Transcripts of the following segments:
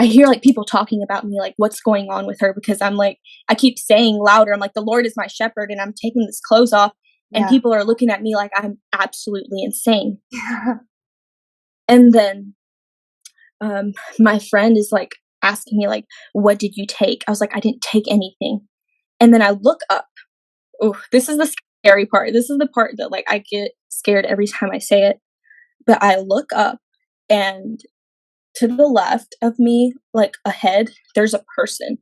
I hear like people talking about me, like what's going on with her, because I'm like, I keep saying louder, I'm like, the Lord is my shepherd, and I'm taking this clothes off, and people are looking at me like I'm absolutely insane. And then my friend is like asking me like, what did you take? I was like, I didn't take anything. And then I look up. Oh, this is the scary part. This is the part that like I get scared every time I say it. But I look up, and to the left of me, like ahead, there's a person.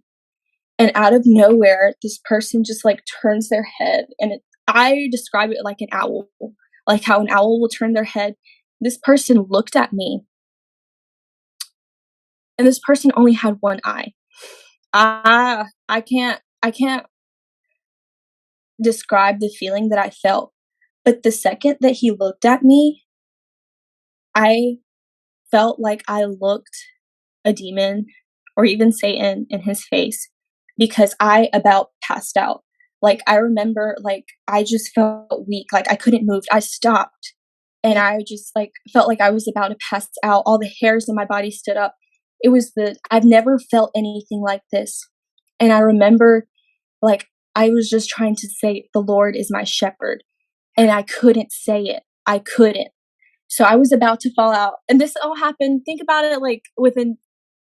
And out of nowhere, this person just like turns their head, and I describe it like an owl, like how an owl will turn their head. This person looked at me, and this person only had one eye. I can't describe the feeling that I felt. But the second that he looked at me, I felt like I looked a demon or even Satan in his face, because I about passed out. Like, I remember, like, I just felt weak. Like, I couldn't move. I stopped, and I just, like, felt like I was about to pass out. All the hairs in my body stood up. I've never felt anything like this. And I remember, like, I was just trying to say, the Lord is my shepherd. And I couldn't say it. I couldn't. So I was about to fall out. And this all happened, think about it, like, within,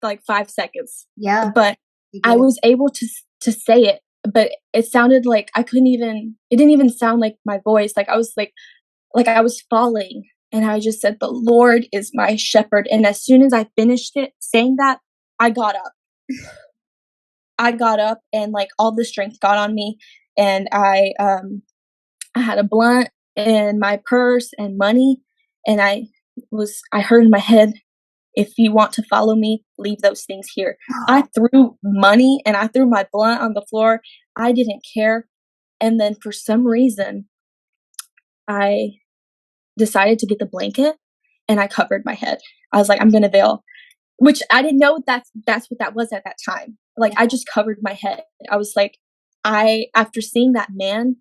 like, 5 seconds. Yeah. But I was able to say it. But it sounded like it didn't even sound like my voice. Like, I was like I was falling. And I just said, the Lord is my shepherd. And as soon as I finished it, saying that, I got up. I got up, and like all the strength got on me, and I had a blunt in my purse and money, and I heard in my head, if you want to follow me, leave those things here. I threw money and I threw my blunt on the floor. I didn't care. And then for some reason, I decided to get the blanket, and I covered my head. I was like, I'm gonna veil, which I didn't know that's what that was at that time. Like, I just covered my head. I was like, after seeing that man,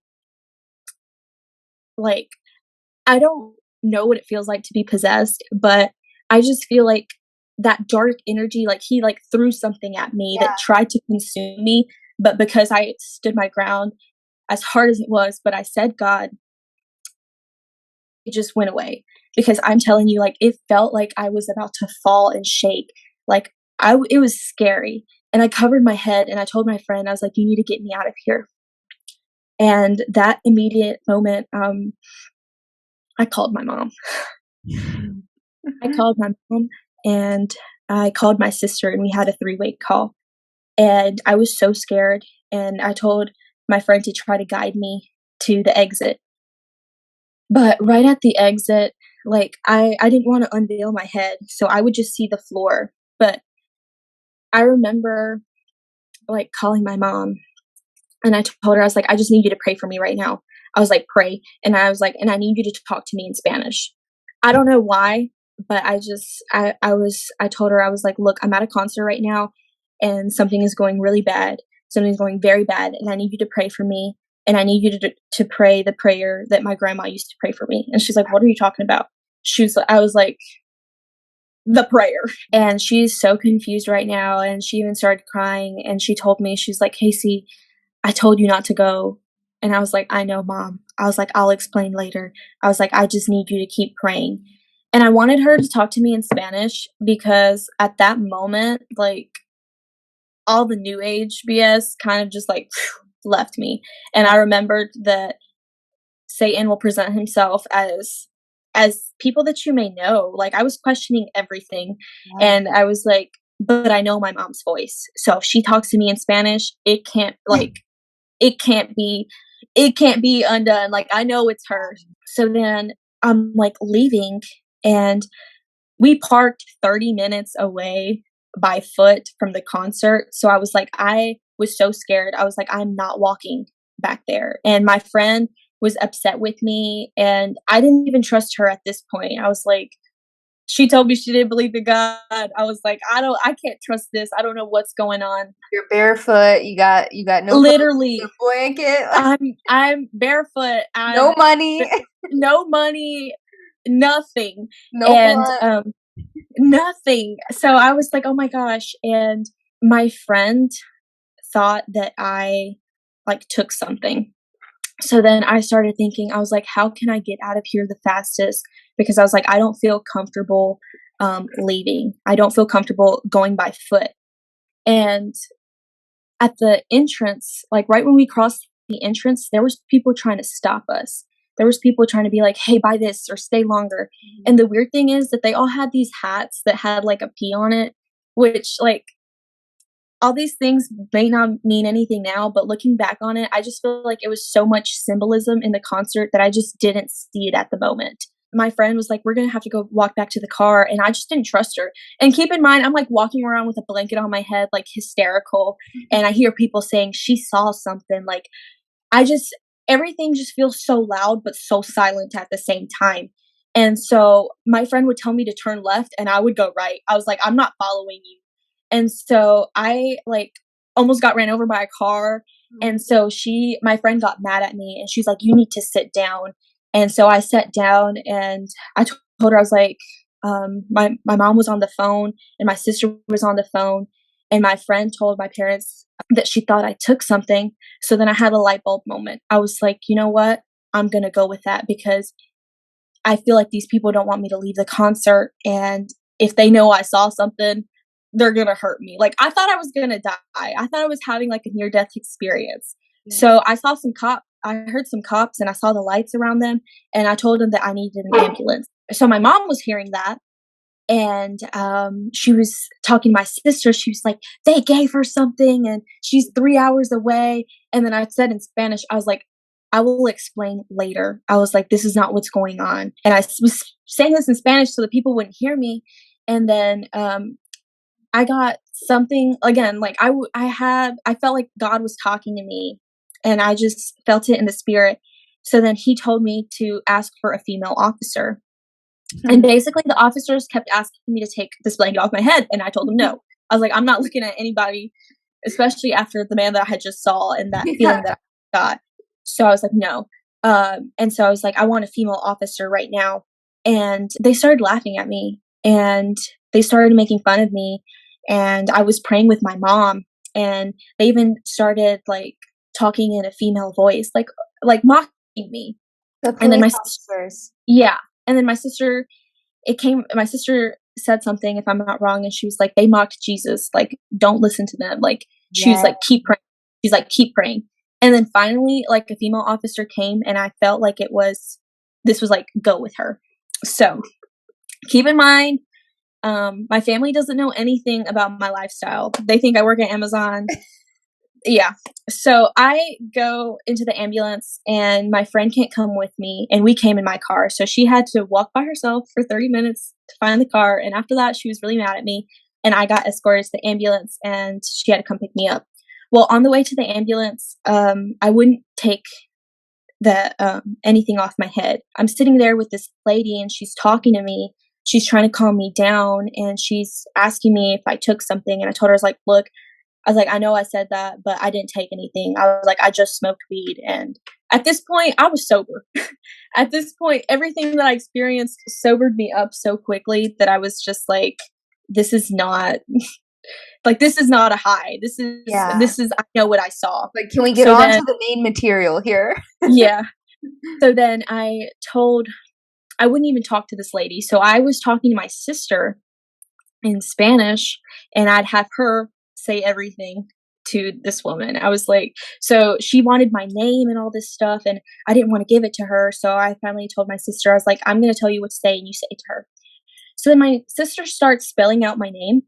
like, I don't know what it feels like to be possessed, but I just feel like that dark energy, like, he like threw something at me that tried to consume me, but because I stood my ground, as hard as it was, but I said God, it just went away. Because I'm telling you, like, it felt like I was about to fall and shake. Like, it was scary. And I covered my head, and I told my friend, I was like, you need to get me out of here. And that immediate moment, I called my mom. I called my mom, and I called my sister, and we had a 3-way call. And I was so scared, and I told my friend to try to guide me to the exit. But right at the exit, like, I didn't want to unveil my head, so I would just see the floor. But I remember, like, calling my mom, and I told her, I was like, I just need you to pray for me right now. I was like, pray. And I was like, and I need you to talk to me in Spanish. I don't know why, but I told her, I was like, look, I'm at a concert right now, and something is going really bad. Something's going very bad, and I need you to pray for me. And I need you to pray the prayer that my grandma used to pray for me. And she's like, what are you talking about? I was like, the prayer. And she's so confused right now. And she even started crying. And she told me, she's like, Casey, I told you not to go. And I was like, I know, Mom. I was like, I'll explain later. I was like, I just need you to keep praying. And I wanted her to talk to me in Spanish, because at that moment, like, all the new age BS kind of just like left me. And I remembered that Satan will present himself as people that you may know. Like, I was questioning everything. And I was like, but I know my mom's voice. So if she talks to me in Spanish, it can't be undone. Like, I know it's her. So then I'm like leaving, and we parked 30 minutes away by foot from the concert. So I was like, I was so scared. I was like, I'm not walking back there. And my friend was upset with me, and I didn't even trust her at this point. I was like, she told me she didn't believe in God. I was like, I can't trust this. I don't know what's going on. You're barefoot. You got no literally blanket. I'm barefoot. No money. No money. Nothing. No And blood. Nothing. So I was like, "Oh my gosh." And my friend thought that I like took something. So then I started thinking, I was like, how can I get out of here the fastest? Because I was like, I don't feel comfortable leaving. I don't feel comfortable going by foot. And at the entrance, like right when we crossed the entrance, there was people trying to stop us. There was people trying to be like, "Hey, buy this or stay longer." And the weird thing is that they all had these hats that had like a P on it, which like all these things may not mean anything now, but looking back on it, I just feel like it was so much symbolism in the concert that I just didn't see it at the moment. My friend was like, "We're gonna have to go walk back to the car," and I just didn't trust her. And keep in mind, I'm like walking around with a blanket on my head, like hysterical, and I hear people saying she saw something. Like, I just, everything just feels so loud, but so silent at the same time. And so my friend would tell me to turn left, and I would go right. I was like, "I'm not following you." And so I like almost got ran over by a car. And so my friend got mad at me and she's like, "You need to sit down." And so I sat down and told her, I was like, my mom was on the phone and my sister was on the phone. And my friend told my parents that she thought I took something. So then I had a light bulb moment. I was like, you know what? I'm going to go with that because I feel like these people don't want me to leave the concert. And if they know I saw something, they're gonna hurt me. Like, I thought I was gonna die. I thought I was having like a near death experience. Yeah. So I heard some cops and I saw the lights around them and I told them that I needed an ambulance. So my mom was hearing that and she was talking to my sister. She was like, "They gave her something and she's 3 hours away." And then I said in Spanish, I was like, "I will explain later." I was like, "This is not what's going on." And I was saying this in Spanish so that people wouldn't hear me. And then I got something again, like I felt like God was talking to me and I just felt it in the spirit. So then he told me to ask for a female officer. And basically the officers kept asking me to take this blanket off my head and I told them no. I was like, "I'm not looking at anybody, especially after the man that I had just saw and that feeling that I got." So I was like, "No." And so I was like, "I want a female officer right now." And they started laughing at me and they started making fun of me. And I was praying with my mom and they even started like talking in a female voice, like mocking me. The And then police officers. yeah. And then my sister said something, if I'm not wrong, and she was like, "They mocked Jesus. Like, don't listen to them." Like, she was like, "Keep praying." She's like, "Keep praying." And then finally, like, a female officer came and I felt like this was like, go with her. So keep in mind, my family doesn't know anything about my lifestyle. They think I work at Amazon. Yeah. So I go into the ambulance and my friend can't come with me and we came in my car. So she had to walk by herself for 30 minutes to find the car. And after that, she was really mad at me and I got escorted to the ambulance and she had to come pick me up. Well, on the way to the ambulance, I wouldn't take anything off my head. I'm sitting there with this lady and she's talking to me. She's trying to calm me down and she's asking me if I took something. And I told her, I was like, "Look," I was like, "I know I said that, but I didn't take anything." I was like, "I just smoked weed." And at this point, I was sober. At this point, everything that I experienced sobered me up so quickly that I was just like, this is not this is not a high. This is I know what I saw. Like, can we get on to the main material here? Yeah. So then I wouldn't even talk to this lady. So I was talking to my sister in Spanish and I'd have her say everything to this woman. I was like, so she wanted my name and all this stuff and I didn't want to give it to her. So I finally told my sister, I was like, "I'm going to tell you what to say and you say it to her." So then my sister starts spelling out my name,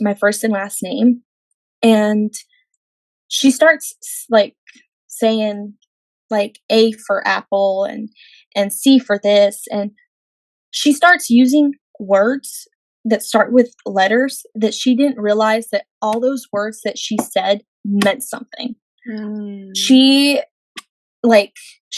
my first and last name. And she starts like saying like A for apple and C for this. And she starts using words that start with letters that she didn't realize that all those words that she said meant something. She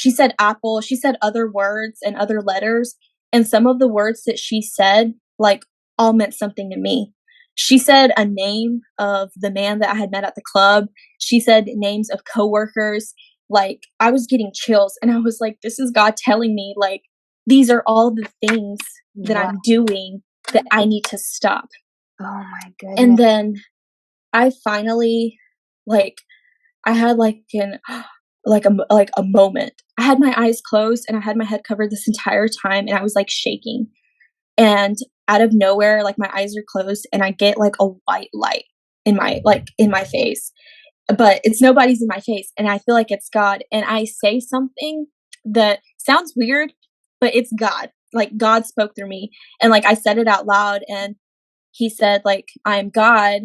said apple, she said other words and other letters, and some of the words that she said like all meant something to me. She said a name of the man that I had met at the club. She said names of coworkers. Like, I was getting chills and I was like, this is God telling me like these are all the things that I'm doing that I need to stop. Oh my And goodness. then I finally, like, I had like a moment. I had my eyes closed and I had my head covered this entire time, and I was like shaking. And out of nowhere, like my eyes are closed and I get like a white light in my face. But it's nobody's in my face, and I feel like it's God. And I say something that sounds weird, but it's God. Like God spoke through me. And like I said it out loud, and he said, like, I am God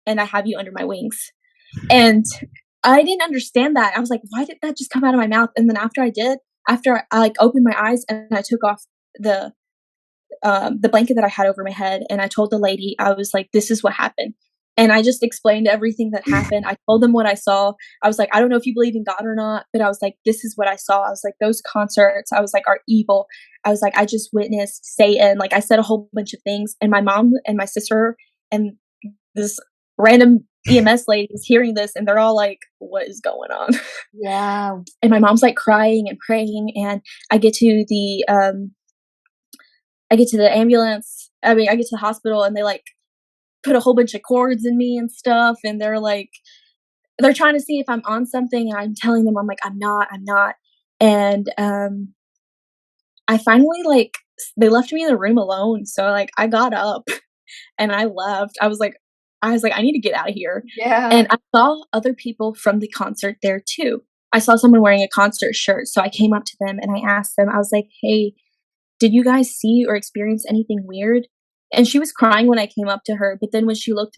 and I have you under my wings. And I didn't understand that. I was like, why did that just come out of my mouth? And then after I did, after I like opened my eyes and I took off the blanket that I had over my head, and I told the lady, I was like, this is what happened. And I just explained everything that happened. I told them what I saw. I was like, I don't know if you believe in God or not, but I was like, this is what I saw. I was like, those concerts, I was like, are evil. I was like, I just witnessed Satan. Like I said a whole bunch of things. And my mom and my sister and this random EMS lady is hearing this, and they're all like, what is going on? Yeah. And my mom's like crying and praying. And I get to the ambulance. I mean, I get to the hospital, and they like put a whole bunch of cords in me and stuff. And they're trying to see if I'm on something. And I'm telling them, I'm like, I'm not. And I finally they left me in the room alone. So like I got up and I left. I was like, I need to get out of here. Yeah. And I saw other people from the concert there too. I saw someone wearing a concert shirt. So I came up to them and I asked them, I was like, hey, did you guys see or experience anything weird? And she was crying when I came up to her, but then when she looked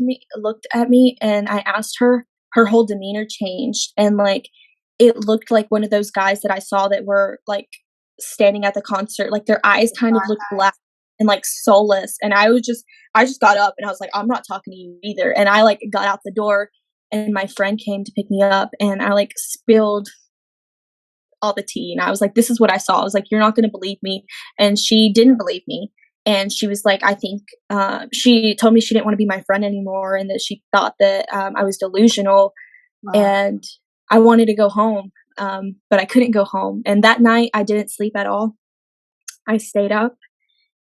at me and I asked her, her whole demeanor changed. And like it looked like one of those guys that I saw that were like standing at the concert, like their eyes kind of looked black and like soulless. And I just got up and I was like, I'm not talking to you either. And I like got out the door, and my friend came to pick me up, and I like spilled all the tea. And I was like, this is what I saw. I was like, you're not going to believe me. And she didn't believe me. And she was like, I think she told me she didn't want to be my friend anymore, and that she thought that I was delusional. Wow. And I wanted to go home, but I couldn't go home. And that night I didn't sleep at all. I stayed up,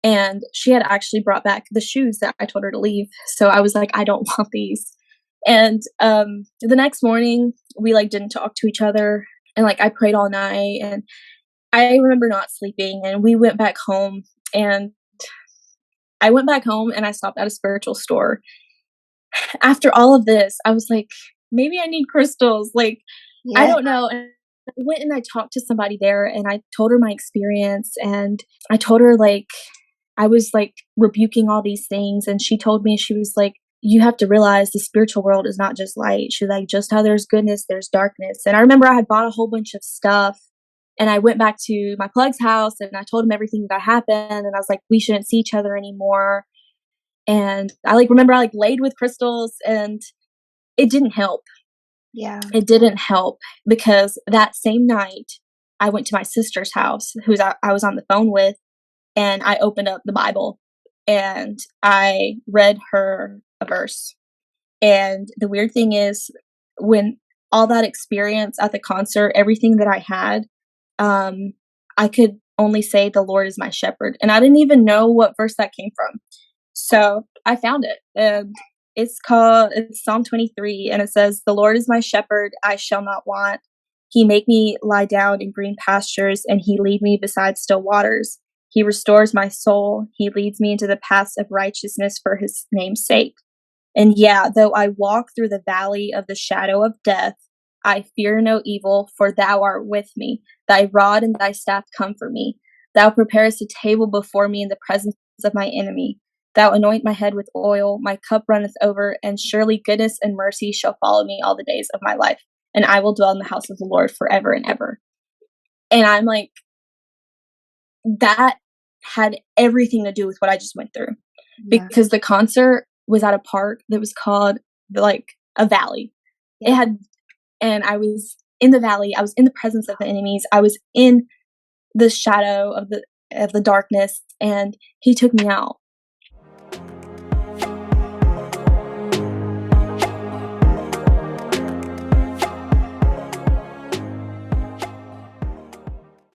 and she had actually brought back the shoes that I told her to leave. So I was like, I don't want these. And the next morning we like didn't talk to each other, and like I prayed all night, and I remember not sleeping, and we went back home. And I went back home and I stopped at a spiritual store. After all of this, I was like, maybe I need crystals. Like, I Yeah. don't know. And I went and I talked to somebody there, and I told her my experience, and I told her like I was like rebuking all these things. And she told me, she was like, you have to realize the spiritual world is not just light. She's like, just how there's goodness, there's darkness. And I remember I had bought a whole bunch of stuff, and I went back to my plug's house and I told him everything that happened. And I was like, we shouldn't see each other anymore. And I like remember I like laid with crystals, and it didn't help. Yeah. It didn't help because that same night I went to my sister's house, I was on the phone with, and I opened up the Bible and I read her a verse. And the weird thing is, when all that experience at the concert, everything that I had, I could only say the Lord is my shepherd. And I didn't even know what verse that came from. So I found it. And it's Psalm 23, and it says, the Lord is my shepherd, I shall not want. He make me lie down in green pastures, and he lead me beside still waters. He restores my soul. He leads me into the paths of righteousness for his name's sake. And yeah, though I walk through the valley of the shadow of death, I fear no evil, for thou art with me. Thy rod and thy staff comfort me. Thou preparest a table before me in the presence of my enemy. Thou anoint my head with oil, my cup runneth over, and surely goodness and mercy shall follow me all the days of my life, and I will dwell in the house of the Lord forever and ever. And I'm like, that had everything to do with what I just went through. Yeah. Because the concert was at a park that was called like a valley. Yeah. It had, and I was in the valley. I was in the presence of the enemies. I was in the shadow of the darkness, and he took me out.